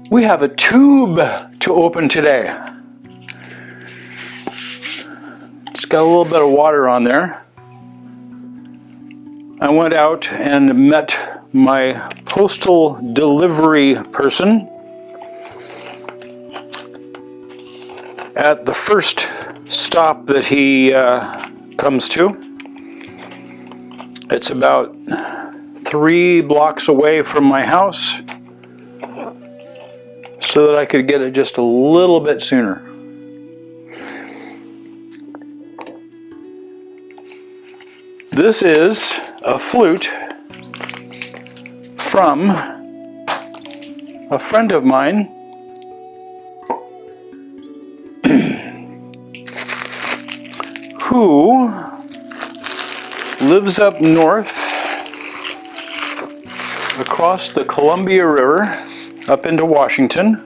We have a tube to open today. It's got a little bit of water on there. I went out and met my postal delivery person at the first stop that he comes to. It's about 3 blocks away from my house, so that I could get it just a little bit sooner. This is a flute from a friend of mine who lives up north across the Columbia River up into Washington.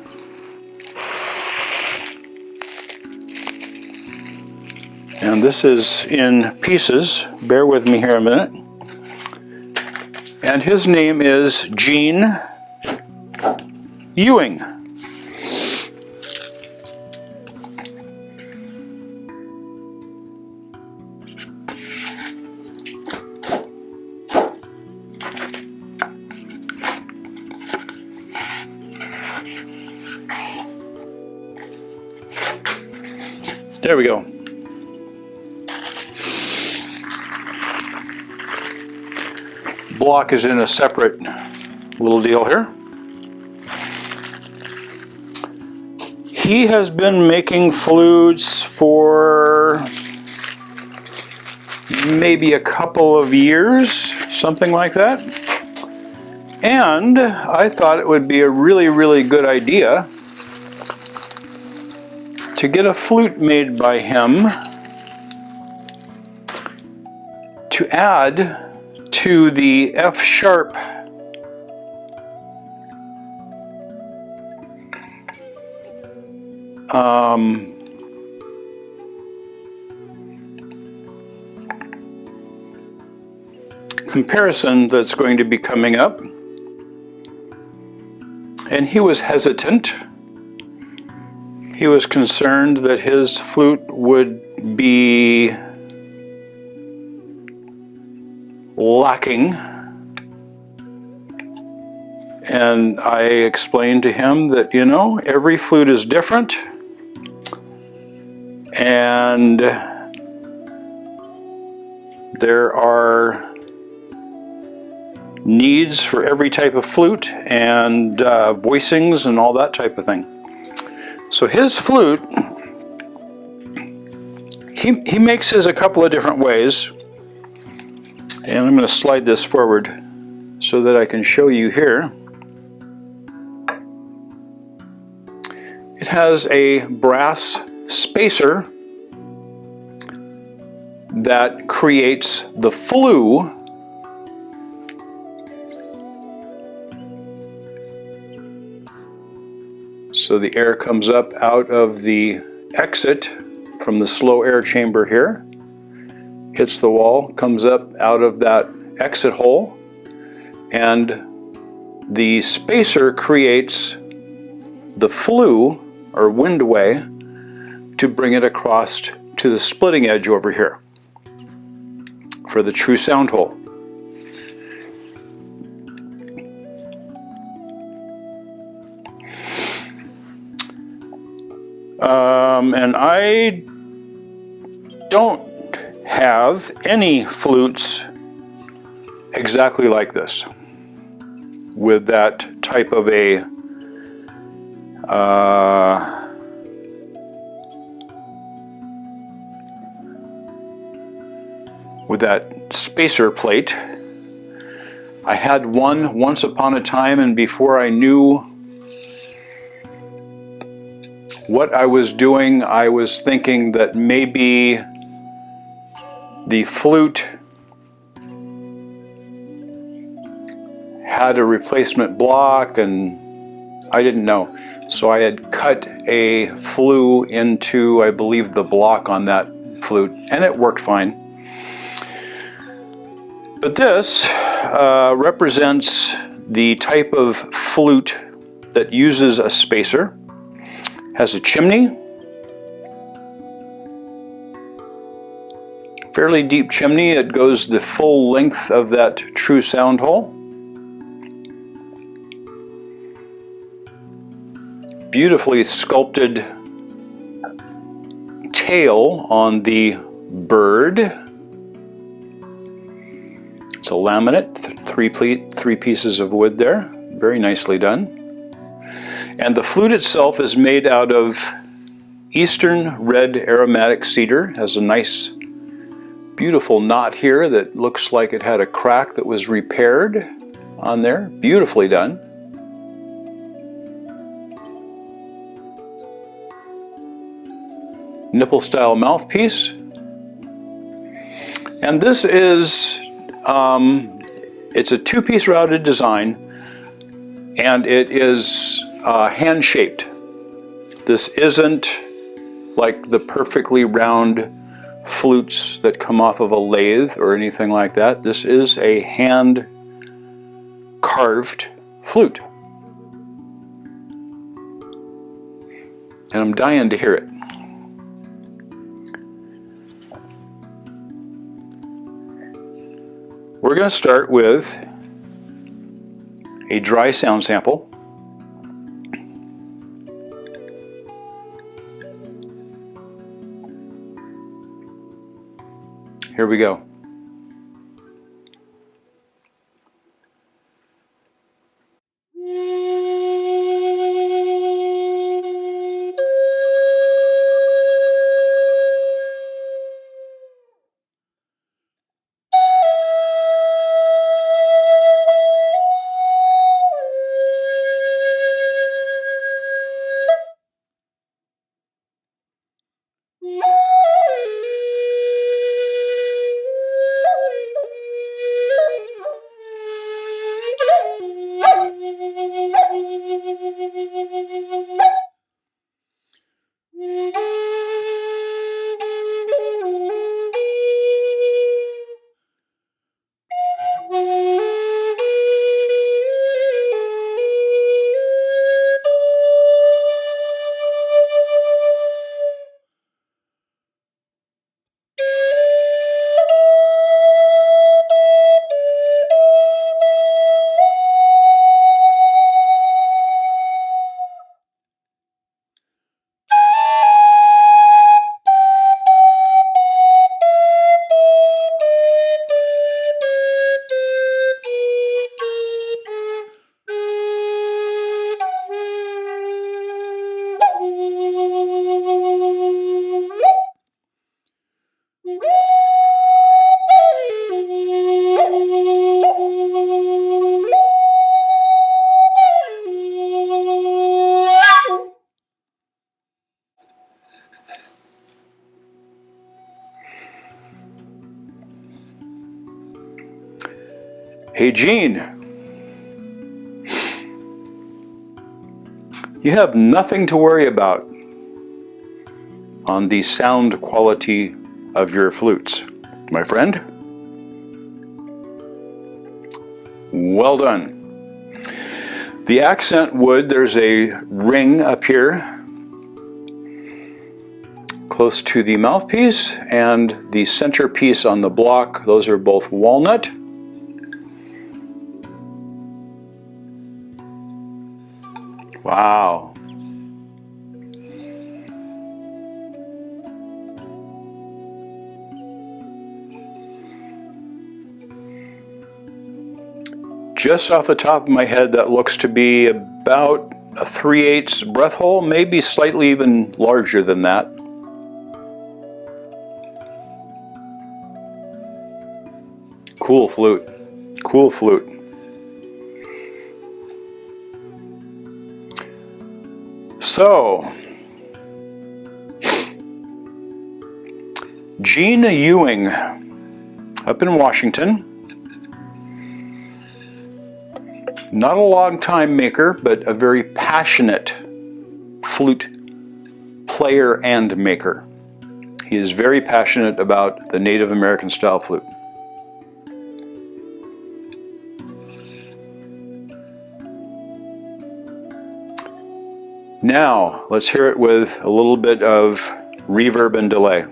And this is in pieces. Bear with me here a minute. And his name is Gene Ewing. There we go. Block is in a separate little deal here. He has been making flutes for maybe a couple of years, something like that. And I thought it would be a really, really good idea to get a flute made by him to add to the F sharp comparison that's going to be coming up. And he was hesitant. He was concerned that his flute would be lacking, and I explained to him that, you know, every flute is different, and there are needs for every type of flute and voicings and all that type of thing. So his flute, he makes his a couple of different ways. And I'm going to slide this forward so that I can show you here. It has a brass spacer that creates the flue so the air comes up out of the exit from the slow air chamber here, hits the wall, comes up out of that exit hole, and the spacer creates the flue or windway to bring it across to the splitting edge over here for the true sound hole. And I don't have any flutes exactly like this, with that type of a with that spacer plate. I had one once upon a time, and before I knew what I was doing, I was thinking that maybe the flute had a replacement block, and I didn't know. So I had cut a flue into, I believe, the block on that flute, and it worked fine. But this represents the type of flute that uses a spacer. Has a chimney, fairly deep chimney. It goes the full length of that true sound hole. Beautifully sculpted tail on the bird. It's a laminate, three pieces of wood there. Very nicely done. And the flute itself is made out of Eastern red aromatic cedar. Has a nice, beautiful knot here that looks like it had a crack that was repaired on there. Beautifully done. Nipple style mouthpiece. And this is, it's a two-piece routed design, and it is hand shaped. This isn't like the perfectly round flutes that come off of a lathe or anything like that. This is a hand carved flute. And I'm dying to hear it. We're going to start with a dry sound sample. Here we go. Hey Gene, you have nothing to worry about on the sound quality of your flutes, my friend. Well done. The accent wood, there's a ring up here close to the mouthpiece, and the center piece on the block, those are both walnut. Wow. Just off the top of my head, that looks to be about a 3/8 breath hole, maybe slightly even larger than that. Cool flute. Cool flute. So, Gene Ewing, up in Washington. Not a long-time maker, but a very passionate flute player and maker. He is very passionate about the Native American style flute. Now, let's hear it with a little bit of reverb and delay.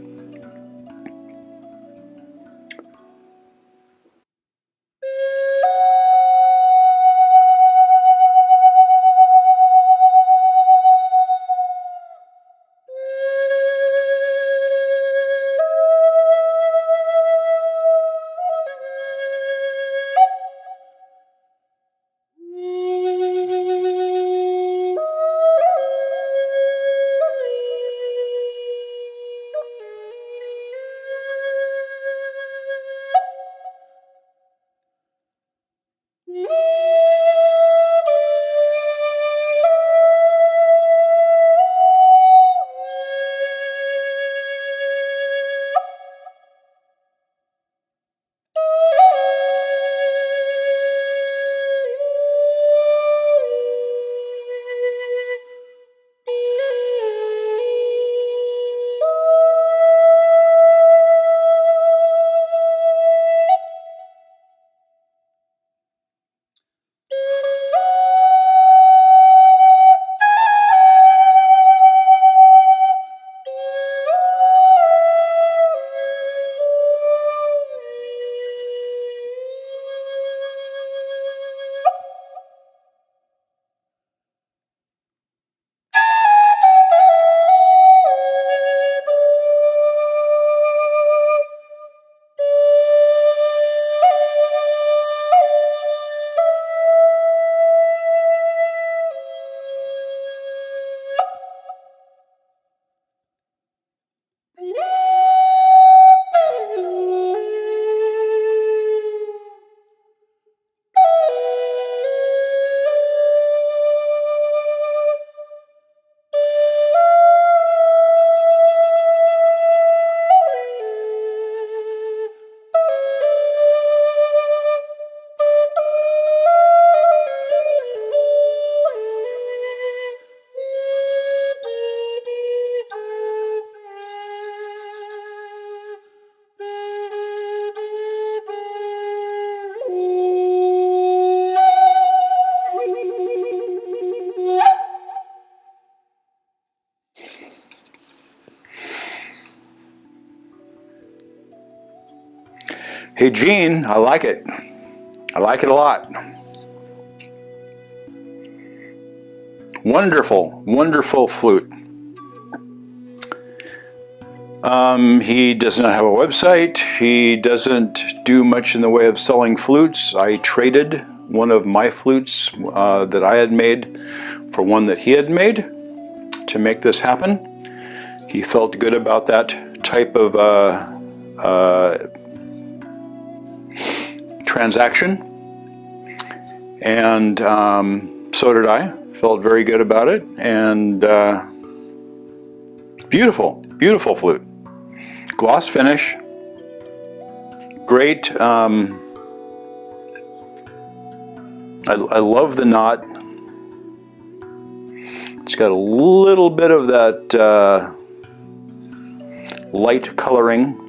Hey Gene, I like it. I like it a lot. Wonderful, wonderful flute. He does not have a website. He doesn't do much in the way of selling flutes. I traded one of my flutes that I had made for one that he had made to make this happen. He felt good about that type of transaction, and so did I. Felt very good about it, and beautiful, beautiful flute. Gloss finish, great. I love the knot. It's got a little bit of that light coloring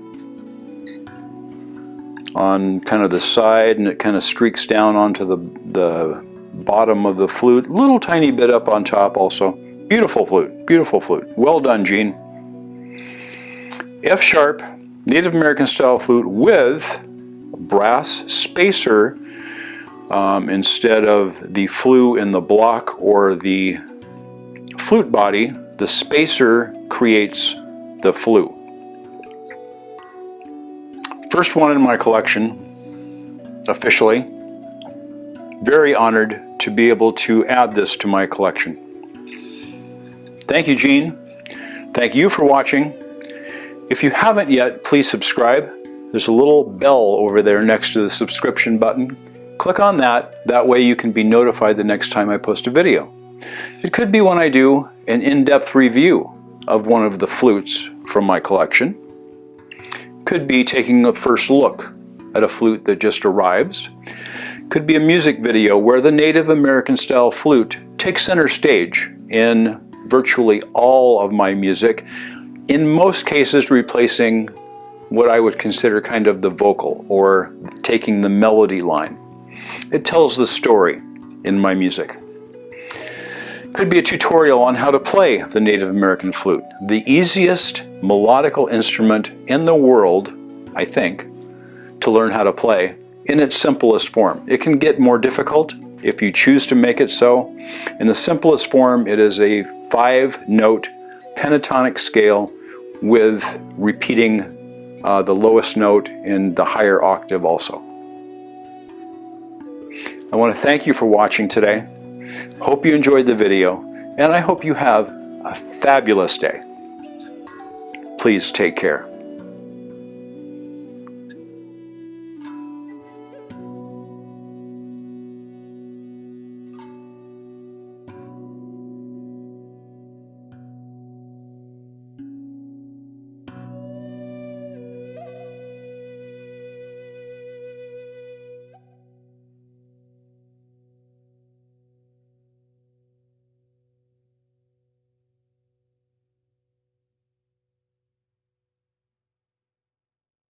on kind of the side, and it kind of streaks down onto the bottom of the flute. Little tiny bit up on top also. Beautiful flute, beautiful flute. Well done, Gene. F sharp, Native American style flute with brass spacer instead of the flue in the block or the flute body. The spacer creates the flue. First one in my collection, officially. Very honored to be able to add this to my collection. Thank you, Gene. Thank you for watching. If you haven't yet, please subscribe. There's a little bell over there next to the subscription button. Click on that. That way you can be notified the next time I post a video. It could be when I do an in-depth review of one of the flutes from my collection. Could be taking a first look at a flute that just arrives. Could be a music video where the Native American style flute takes center stage in virtually all of my music, in most cases replacing what I would consider kind of the vocal, or taking the melody line. It tells the story in my music. Could be a tutorial on how to play the Native American flute, the easiest melodical instrument in the world, I think, to learn how to play in its simplest form. It can get more difficult if you choose to make it so. In the simplest form, it is a 5-note pentatonic scale with repeating the lowest note in the higher octave also. I want to thank you for watching today. Hope you enjoyed the video, and I hope you have a fabulous day. Please take care.